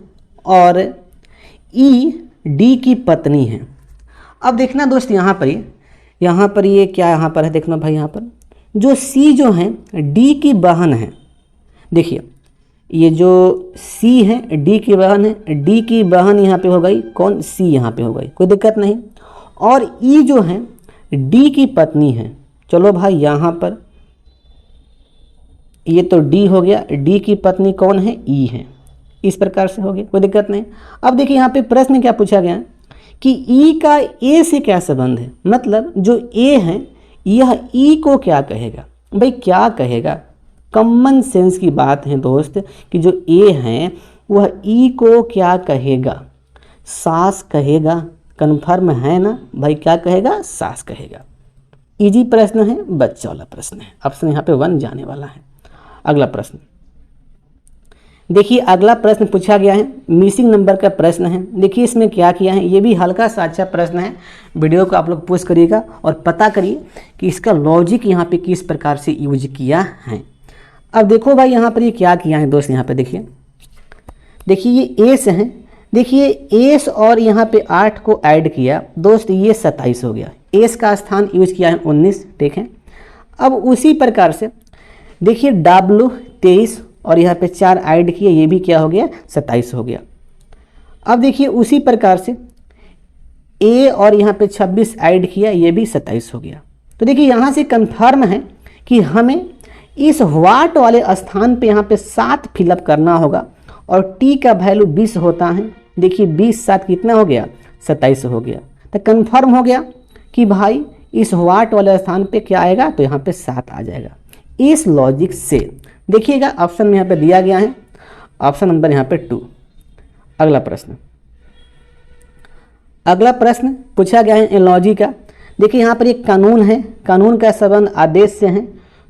Speaker 1: और ई डी की पत्नी है। अब देखना दोस्त यहाँ पर ये क्या यहाँ पर है, देखना भाई यहाँ पर जो सी जो है डी की बहन है, देखिए ये जो सी है डी की बहन है, डी की बहन यहाँ पे हो गई कौन, सी यहाँ पे हो गई, कोई दिक्कत नहीं। और ई जो है डी की पत्नी है, चलो भाई यहाँ पर ये तो डी हो गया, डी की पत्नी कौन है, ई है, इस प्रकार से हो गया, कोई दिक्कत नहीं। अब देखिए यहाँ पे प्रश्न क्या पूछा गया कि ई का ए से क्या संबंध है, मतलब जो ए है यह ई को क्या कहेगा, भाई क्या कहेगा, कॉमन सेंस की बात है दोस्त कि जो ए है वह ई को क्या कहेगा, सास कहेगा, कन्फर्म है ना भाई, क्या कहेगा, सास कहेगा। इजी प्रश्न है, बच्चा वाला प्रश्न है, ऑप्शन यहाँ पे 1 जाने वाला है। अगला प्रश्न देखिए, अगला प्रश्न पूछा गया है मिसिंग नंबर का प्रश्न है। देखिए इसमें क्या किया है, ये भी हल्का सा अच्छा प्रश्न है, वीडियो को आप लोग पोस्ट करिएगा और पता करिए कि इसका लॉजिक यहाँ पे किस प्रकार से यूज किया है। अब देखो भाई यहाँ पर ये क्या किया है दोस्त, यहाँ पे देखिए ये एस है, देखिए एस और यहाँ पे 8 को ऐड किया दोस्त, ये 27 हो गया, एस का स्थान यूज किया है 19, देखें। अब उसी प्रकार से देखिए डब्ल्यू 23 और यहाँ पे 4 ऐड किए, ये भी क्या हो गया, 27 हो गया। अब देखिए उसी प्रकार से ए और यहाँ पे 26 ऐड किया, ये भी 27 हो गया। तो देखिए यहाँ से कंफर्म है कि हमें इस वाट वाले स्थान पे यहाँ पे 7 फिलअप करना होगा और टी का वैल्यू 20 होता है। देखिए 20 7 कितना हो गया, 27 हो गया। तो कंफर्म हो गया कि भाई इस वाट वाले स्थान पे क्या आएगा, तो यहाँ पे 7 आ जाएगा। इस लॉजिक से देखिएगा ऑप्शन में यहाँ पे दिया गया है, ऑप्शन नंबर यहाँ पे 2। अगला प्रश्न, अगला प्रश्न पूछा गया है एनालॉजी का। देखिए यहाँ पर एक कानून है, कानून का संबंध आदेश से है,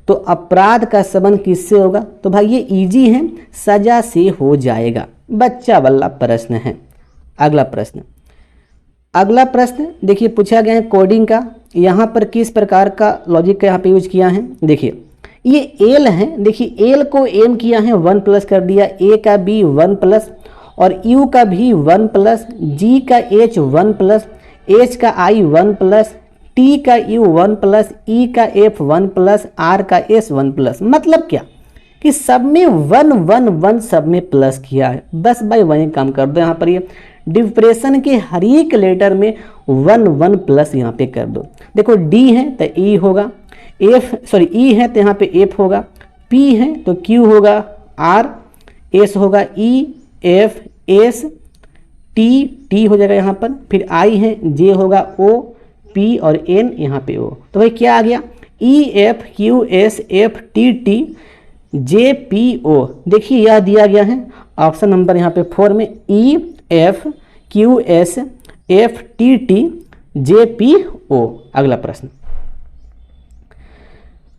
Speaker 1: तो अपराध का संबंध किससे होगा, तो भाई ये इजी है, सजा से हो जाएगा, बच्चा वाला प्रश्न है। अगला प्रश्न, अगला प्रश्न देखिए पूछा गया है कोडिंग का। यहाँ पर किस प्रकार का लॉजिक का यहाँ पे यूज किया है, देखिए ये एल है, देखिए एल को एम किया है 1 प्लस कर दिया, ए का बी 1 प्लस और यू का भी 1 प्लस, जी का एच 1 प्लस, एच का आई 1 प्लस, टी का यू 1 प्लस, ई का एफ 1 प्लस, आर का एस 1 प्लस। मतलब क्या कि सब में 1 1 1 सब में प्लस किया है, बस बाय वही काम कर दो। यहाँ पर ये डिप्रेशन के हर एक लेटर में 1 1 प्लस यहाँ पे कर दो। देखो डी है तो ई होगा, ई है तो यहाँ पे एफ होगा, पी है तो क्यू होगा, आर, एस होगा ई, एफ एस, टी हो जाएगा यहाँ पर, फिर आई है, जे होगा ओ, पी और एन यहाँ पे ओ। तो भाई क्या आ गया, E F Q S F T T J P O. देखिए यह दिया गया है ऑप्शन नंबर यहाँ पे 4 में, E F Q S F T T J P O. अगला प्रश्न,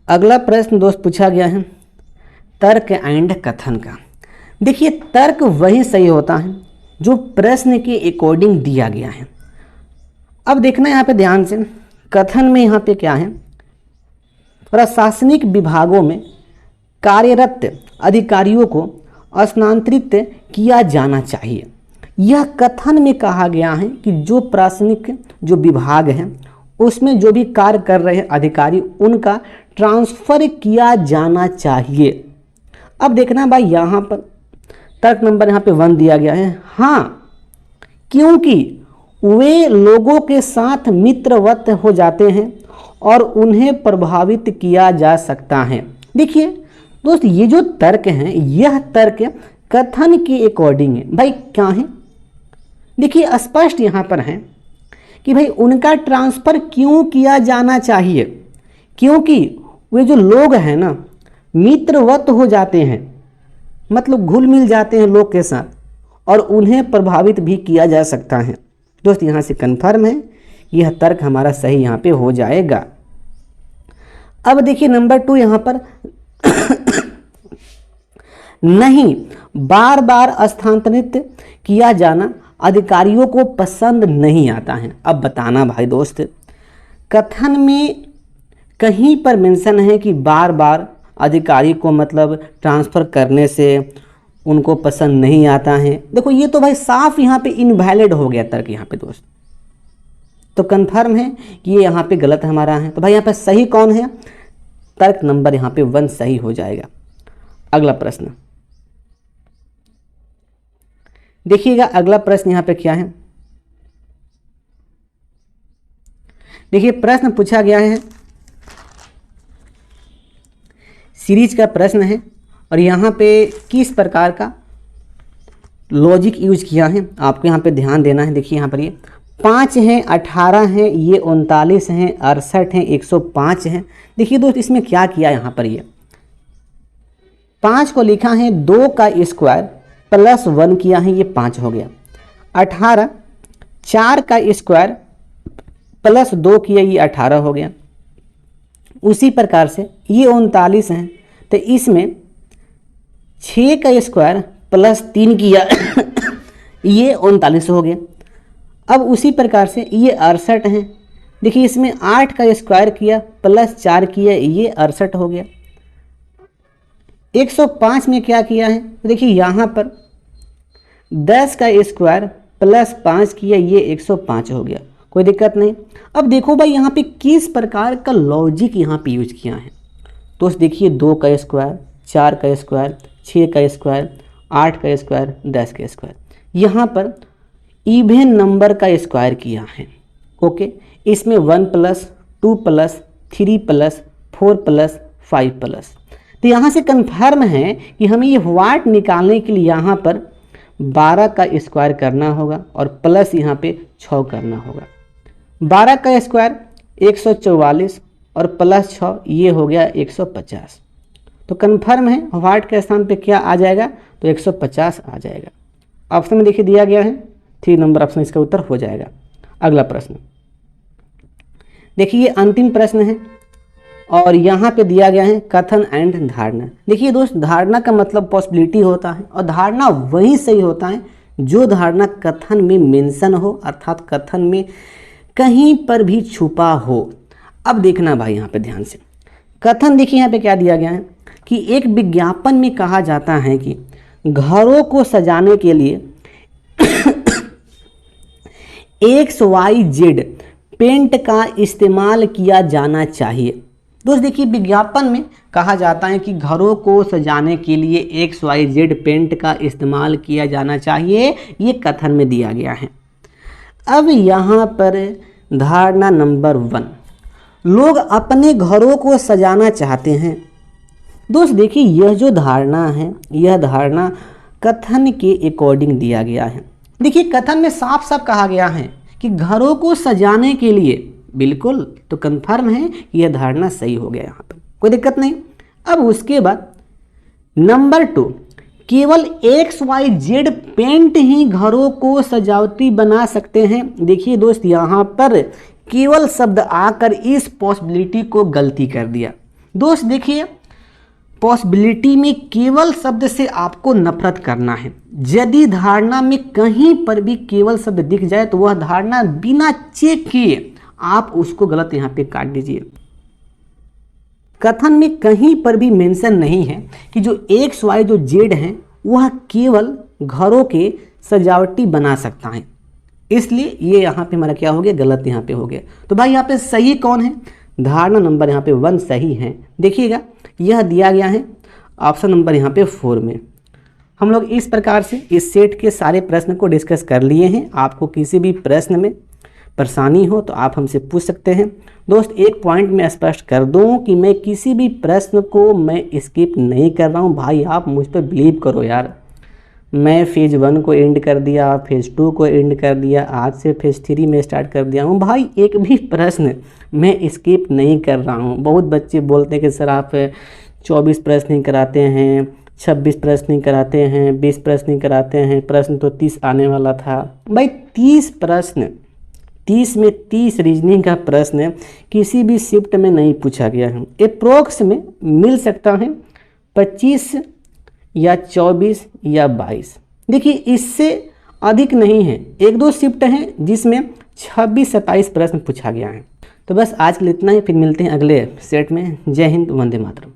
Speaker 1: अगला प्रश्न दोस्त पूछा गया है तर्क एंड कथन का। देखिए तर्क वही सही होता है जो प्रश्न के अकॉर्डिंग दिया गया है। अब देखना यहाँ पे ध्यान से, कथन में यहाँ पे क्या है, प्रशासनिक विभागों में कार्यरत अधिकारियों को स्थानांतरित किया जाना चाहिए। यह कथन में कहा गया है कि जो प्रशासनिक जो विभाग हैं उसमें जो भी कार्य कर रहे हैं अधिकारी, उनका ट्रांसफ़र किया जाना चाहिए। अब देखना भाई यहाँ पर तर्क नंबर यहाँ पे 1 दिया गया है। हाँ, क्योंकि वे लोगों के साथ मित्रवत हो जाते हैं और उन्हें प्रभावित किया जा सकता है। देखिए दोस्त, ये जो तर्क हैं, यह तर्क कथन के अकॉर्डिंग है। भाई क्या है, देखिए स्पष्ट यहाँ पर है कि भाई उनका ट्रांसफ़र क्यों किया जाना चाहिए, क्योंकि वे जो लोग हैं ना मित्रवत हो जाते हैं, मतलब घुल मिल जाते हैं लोग के साथ और उन्हें प्रभावित भी किया जा सकता है। दोस्त यहाँ से कन्फर्म है, यह तर्क हमारा सही यहाँ पे हो जाएगा। अब देखिए नंबर 2 यहाँ पर नहीं, बार बार स्थानांतरित किया जाना अधिकारियों को पसंद नहीं आता है। अब बताना भाई दोस्त, कथन में कहीं पर मेंशन है कि बार बार अधिकारी को मतलब ट्रांसफ़र करने से उनको पसंद नहीं आता है। देखो ये तो भाई साफ यहाँ पे इनवैलिड हो गया तर्क यहाँ पे दोस्त, तो कन्फर्म है कि ये यहाँ पे गलत हमारा है। तो भाई यहाँ पे सही कौन है, तर्क नंबर यहाँ पे 1 सही हो जाएगा। अगला प्रश्न देखिएगा, अगला प्रश्न यहाँ पे क्या है। देखिए प्रश्न पूछा गया है, सीरीज का प्रश्न है और यहाँ पे किस प्रकार का लॉजिक यूज किया है आपको यहाँ पे ध्यान देना है। देखिए यहाँ पर ये 5 हैं, 18 हैं, ये 39 हैं, 68 हैं, 105 हैं। देखिए दोस्त इसमें क्या किया, यहाँ पर ये 5 को लिखा है 2 का स्क्वायर प्लस 1 किया है, ये 5 हो गया। 18 4 का स्क्वायर प्लस 2 किया, ये 18 हो गया। उसी प्रकार से ये 39 हैं, तो इसमें 6 का स्क्वायर प्लस 3 किया ये 39 हो गया। अब उसी प्रकार से ये 68 हैं, देखिए इसमें 8 का स्क्वायर किया प्लस 4 किया, ये 68 हो गया। 105 में क्या किया है, देखिए यहाँ पर 10 का स्क्वायर प्लस 5 किया, ये 105 हो गया, कोई दिक्कत नहीं। अब देखो भाई यहाँ पे किस प्रकार का लॉजिक यहाँ पे यूज किया है। तो देखिए 2 का स्क्वायर, 4 का स्क्वायर, 6 का स्क्वायर, 8 का स्क्वायर, 10 का स्क्वायर, यहाँ पर इवन नंबर का स्क्वायर किया है। ओके, इसमें 1 plus 2 plus 3 plus 4 plus 5 plus, तो यहाँ से कन्फर्म है कि हमें ये वाट निकालने के लिए यहाँ पर 12 का स्क्वायर करना होगा और प्लस यहाँ पे 6 करना होगा। 12 का स्क्वायर 144 और प्लस 6 ये हो गया 150। तो कन्फर्म है वाट के स्थान पे क्या आ जाएगा, तो 150 आ जाएगा। ऑप्शन में देखिए दिया गया है 3 नंबर ऑप्शन इसका उत्तर हो जाएगा। अगला प्रश्न देखिए, ये अंतिम प्रश्न है और यहाँ पे दिया गया है कथन एंड धारणा। देखिए दोस्त, धारणा का मतलब पॉसिबिलिटी होता है और धारणा वही सही होता है जो धारणा कथन में मेंशन हो, अर्थात कथन में कहीं पर भी छुपा हो। अब देखना भाई यहाँ पे ध्यान से, कथन देखिए यहाँ पे क्या दिया गया है कि एक विज्ञापन में कहा जाता है कि घरों को सजाने के लिए XYZ पेंट का इस्तेमाल किया जाना चाहिए। दोस्त देखिए विज्ञापन में कहा जाता है कि घरों को सजाने के लिए XYZ पेंट का इस्तेमाल किया जाना चाहिए, ये कथन में दिया गया है। अब यहाँ पर धारणा नंबर 1, लोग अपने घरों को सजाना चाहते हैं। दोस्त देखिए यह जो धारणा है, यह धारणा कथन के अकॉर्डिंग दिया गया है। देखिए कथन में साफ साफ कहा गया है कि घरों को सजाने के लिए, बिल्कुल, तो कन्फर्म है कि यह धारणा सही हो गया, यहाँ पर कोई दिक्कत नहीं। अब उसके बाद नंबर 2, केवल XYZ पेंट ही घरों को सजावटी बना सकते हैं। देखिए दोस्त यहाँ पर केवल शब्द आकर इस पॉसिबिलिटी को गलती कर दिया। दोस्त देखिए पॉसिबिलिटी में केवल शब्द से आपको नफरत करना है। यदि धारणा में कहीं पर भी केवल शब्द दिख जाए तो वह धारणा बिना चेक किए आप उसको गलत यहाँ पे काट दीजिए। कथन में कहीं पर भी मेंशन नहीं है कि जो एक्स वाई जो जेड हैं वह केवल घरों के सजावटी बना सकता है, इसलिए ये यहाँ पे हमारा क्या हो गया, गलत यहाँ पे हो गया। तो भाई यहाँ पे सही कौन है, धारणा नंबर यहाँ पे 1 सही है। देखिएगा यह दिया गया है ऑप्शन नंबर यहाँ पे 4 में। हम लोग इस प्रकार से इस सेट के सारे प्रश्न को डिस्कस कर लिए हैं। आपको किसी भी प्रश्न में परेशानी हो तो आप हमसे पूछ सकते हैं। दोस्त एक पॉइंट मैं स्पष्ट कर दूं कि मैं किसी भी प्रश्न को मैं स्किप नहीं कर रहा हूं। भाई आप मुझ पर बिलीव करो यार, मैं फेज़ 1 को एंड कर दिया, फेज़ 2 को एंड कर दिया, आज से फेज़ 3 में स्टार्ट कर दिया हूँ। भाई एक भी प्रश्न मैं स्किप नहीं कर रहा हूँ। बहुत बच्चे बोलते हैं कि सर आप 24 प्रश्न ही कराते हैं, 26 प्रश्न ही कराते हैं, 20 प्रश्न ही कराते हैं, प्रश्न तो 30 आने वाला था। भाई 30 प्रश्न, 30 में 30 रीजनिंग का प्रश्न किसी भी शिफ्ट में नहीं पूछा गया है। अप्रोक्स में मिल सकता है 25 या 24 या 22। देखिए इससे अधिक नहीं है। 1-2 शिफ्ट हैं जिसमें 26-27 प्रश्न पूछा गया है। तो बस आज के लिए इतना ही, फिर मिलते हैं अगले सेट में। जय हिंद, वंदे मातरम।